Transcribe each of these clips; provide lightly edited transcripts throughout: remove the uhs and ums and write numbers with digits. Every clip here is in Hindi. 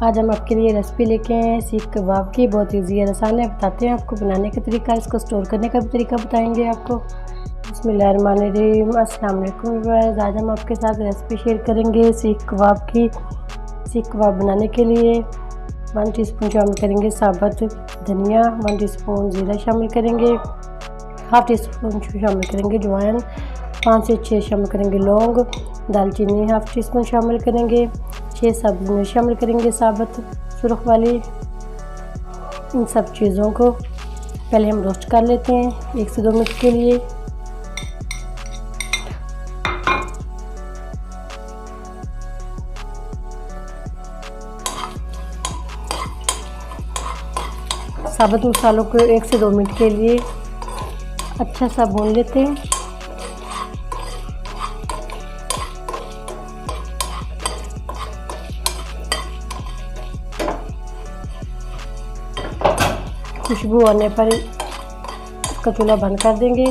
आज हम आपके लिए रेसिपी लेके आए हैं सीख कबाब की। बहुत इजी और आसान है। बताते हैं आपको बनाने का तरीका, इसको स्टोर करने का भी तरीका बताएंगे आपको। बिस्मिल्लाहिर्रहमानिर्रहीम, अस्सलाम वालेकुम व्यूअर्स। आज हम आपके साथ रेसिपी शेयर करेंगे सीख कबाब की। सीख कबाब बनाने के लिए 1 टीस्पून शामिल करेंगे साबुत धनिया, 1 टीस्पून ज़ीरा शामिल करेंगे, हाफ टीस्पून शामिल करेंगे अजवाइन, 5 से 6 शामिल करेंगे लौंग, दालचीनी हाफ टीस्पून शामिल करेंगे, 6 सब्ज़ मिर्च शामिल करेंगे साबुत सुर्ख वाली। इन सब चीज़ों को पहले हम रोस्ट कर लेते हैं 1 से 2 मिनट के लिए। साबुत मसालों को 1 से 2 मिनट के लिए अच्छा सा भून लेते हैं। खुशबू आने पर इसका चूल्हा बंद कर देंगे।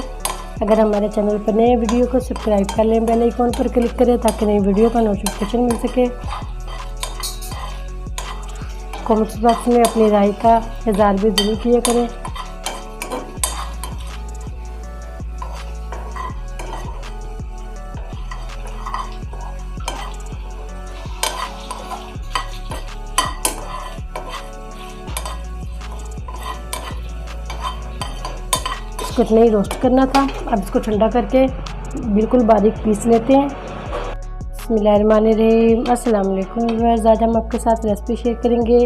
अगर हमारे चैनल पर नए वीडियो को सब्सक्राइब कर लें, बेल आइकॉन पर क्लिक करें ताकि नई वीडियो का नोटिफिकेशन मिल सके। कमेंट्स बॉक्स में अपनी राय का इज़हार भी जरूर किया करें। इसको इतना ही रोस्ट करना था। अब इसको ठंडा करके बिल्कुल बारीक पीस लेते हैं। बिस्मिल्लाहिर्रहमानिर्रहीम, अस्सलाम वालेकुम व्यूअर्स। आज हम आपके साथ रेसिपी शेयर करेंगे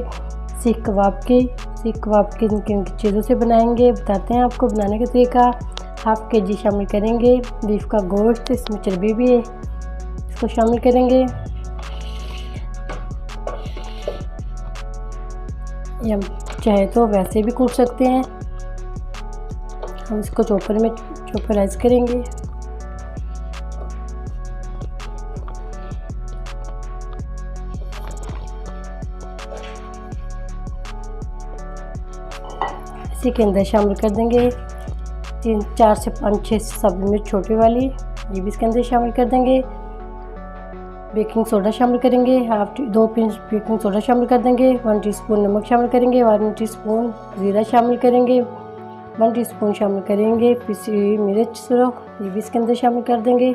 सीख कबाब की। सीख कबाब किन किन चीज़ों से बनाएंगे बताते हैं आपको बनाने का तरीका। हाफ केजी शामिल करेंगे बीफ का गोश्त, इसमें चर्बी भी है, इसको शामिल करेंगे। या चाहे तो वैसे भी कूट सकते हैं। हम इसको चॉपर में चॉपराइज करेंगे। इसी के अंदर शामिल कर देंगे 4 से 5-6 सब्ज़ मिर्च छोटी वाली, ये भी इसके अंदर शामिल कर देंगे। बेकिंग सोडा शामिल करेंगे, 2 पिंच बेकिंग सोडा शामिल कर देंगे। 1 टीस्पून नमक शामिल करेंगे, 1 टीस्पून ज़ीरा शामिल करेंगे, 1 टीस्पून शामिल करेंगे पिसी हुई मिर्च सुरख, ये भी इसके अंदर शामिल कर देंगे।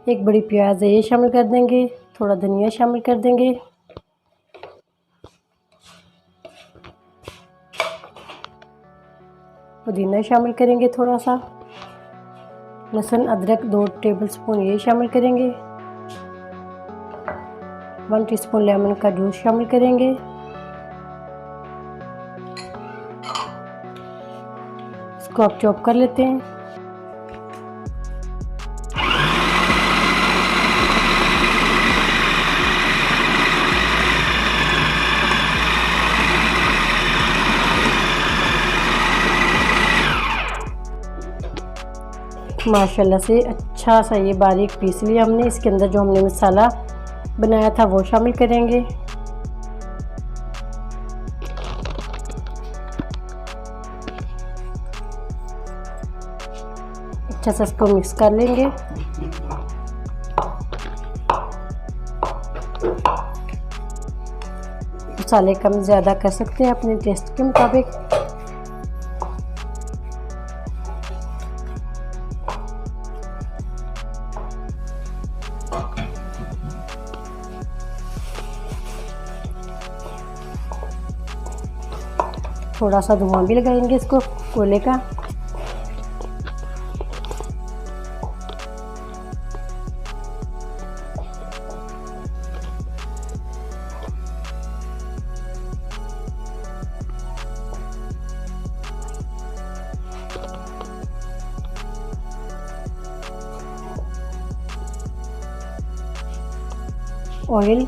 1 बड़ी प्याज है ये शामिल कर देंगे। थोड़ा धनिया शामिल कर देंगे। पुदीना शामिल करेंगे थोड़ा सा। लहसुन अदरक 2 टेबलस्पून ये शामिल करेंगे। 1 टीस्पून लेमन का जूस शामिल करेंगे। इसको आप चॉप कर लेते हैं। माशाल्लाह से अच्छा सा ये बारीक पीस लिया हमने। इसके अंदर जो हमने मसाला बनाया था वो शामिल करेंगे। अच्छा सा इसको मिक्स कर लेंगे। मसाले कम ज़्यादा कर सकते हैं अपने टेस्ट के मुताबिक। थोड़ा सा धुआं भी लगाएंगे इसको कोयले का। ऑयल,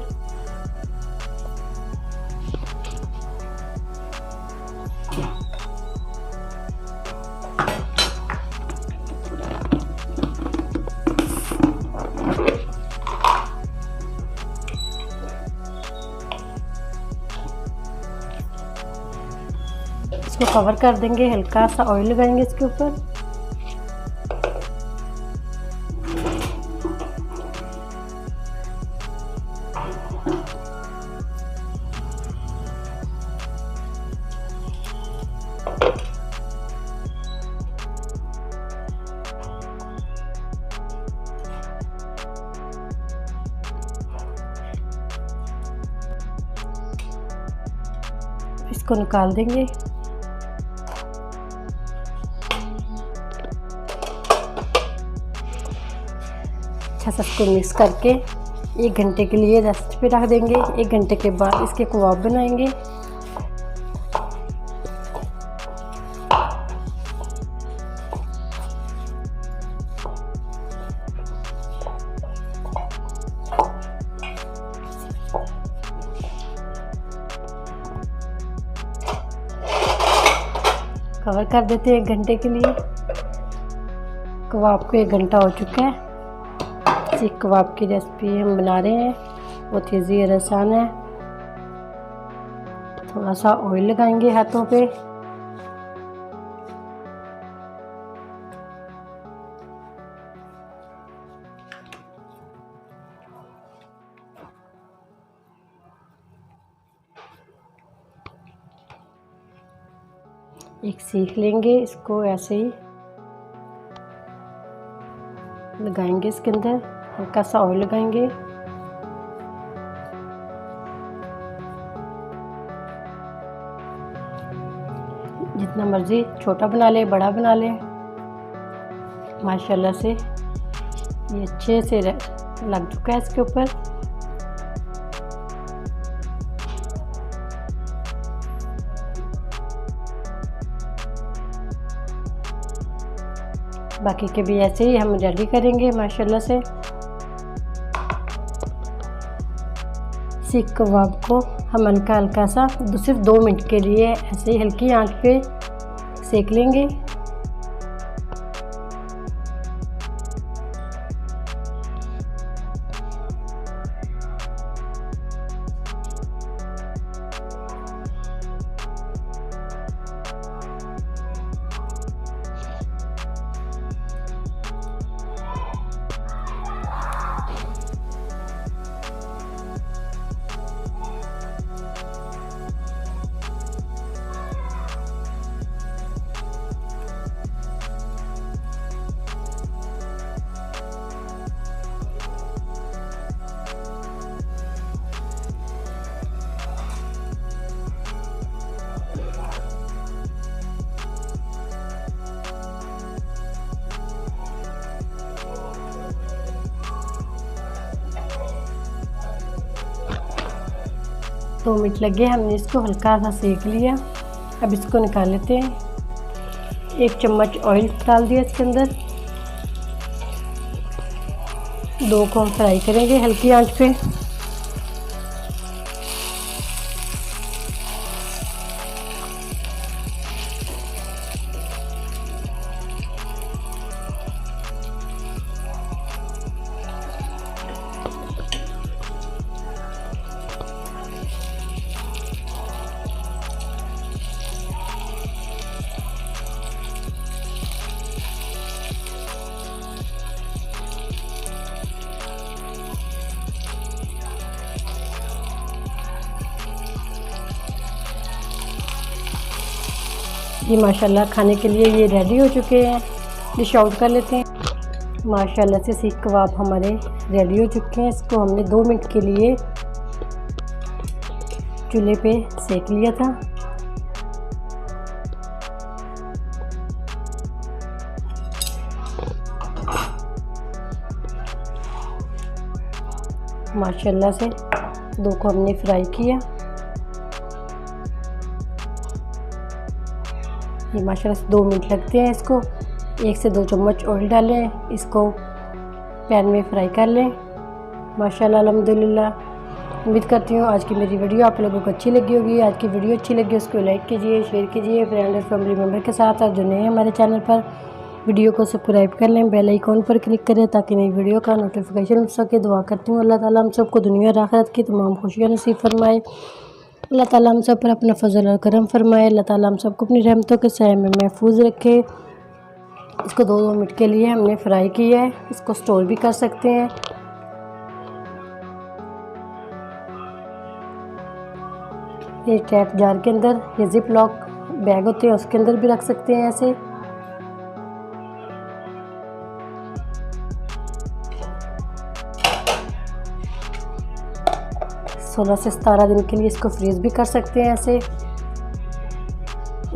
इसको कवर कर देंगे। हल्का सा ऑयल लगाएंगे इसके ऊपर। इसको निकाल देंगे। अच्छा सा इसको मिक्स करके 1 घंटे के लिए रेस्ट पे रख देंगे। 1 घंटे के बाद इसके कबाब बनाएंगे। कवर कर देते हैं 1 घंटे के लिए। कबाब को 1 घंटा हो चुका है। सीख कबाब की रेसिपी हम बना रहे हैं, बहुत ईजी और आसान है। थोड़ा सा ऑयल लगाएंगे हाथों पे। एक सीख लेंगे, इसको ऐसे ही लगाएंगे। इसके अंदर हल्का सा ऑयल लगाएंगे। जितना मर्जी छोटा बना ले, बड़ा बना ले। माशाल्लाह से ये अच्छे से लग चुका है इसके ऊपर। बाकी के भी ऐसे ही हम रेडी करेंगे माशाल्लाह से। सीख कबाब को हम हल्का हल्का सा सिर्फ 2 मिनट के लिए ऐसे ही हल्की आंच पे सेक लेंगे। दो मिनट लगे, हमने इसको हल्का सा सेक लिया। अब इसको निकाल लेते हैं। 1 चम्मच ऑयल डाल दिया इसके अंदर। 2 को हम फ्राई करेंगे हल्की आंच पे। ये माशाल्लाह खाने के लिए ये रेडी हो चुके हैं। डिश आउट कर लेते हैं। माशाल्लाह से सीख कबाब हमारे रेडी हो चुके हैं। इसको हमने 2 मिनट के लिए चूल्हे पे सेक लिया था। माशाल्लाह से 2 को हमने फ्राई किया। ये माशाल्लाह से 2 मिनट लगते हैं इसको। 1 से 2 चम्मच ऑयल डालें, इसको पैन में फ्राई कर लें। माशाल्लाह अल्हम्दुलिल्लाह। उम्मीद करती हूँ आज की मेरी वीडियो आप लोगों को अच्छी लगी होगी। आज की वीडियो अच्छी लगी उसको लाइक कीजिए, शेयर कीजिए फ्रेंड और फैमिली मेम्बर के साथ। और जो नए हैं हमारे चैनल पर, वीडियो को सब्सक्राइब कर लें, बेल आइकॉन पर क्लिक करें ताकि नई वीडियो का नोटिफिकेशन मिल सके। दुआ करती हूँ अल्लाह ताला हम सबको दुनिया और आखिरत की तमाम खुशियाँ नसीब फरमाए। अल्लाह ताला हम सब पर अपना फजल और करम फरमाए। अल्लाह ताला हम सबको अपनी रहमतों के साए में महफूज रखे। इसको 2 मिनट के लिए हमने फ्राई किया है। इसको स्टोर भी कर सकते हैं। ये टाइट जार के अंदर, ये जिप लॉक बैग होते हैं उसके अंदर भी रख सकते हैं ऐसे। सोलह से 17 दिन के लिए इसको फ्रीज़ भी कर सकते हैं ऐसे।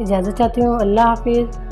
इजाज़त चाहती हूँ। अल्लाह हाफ़िज़।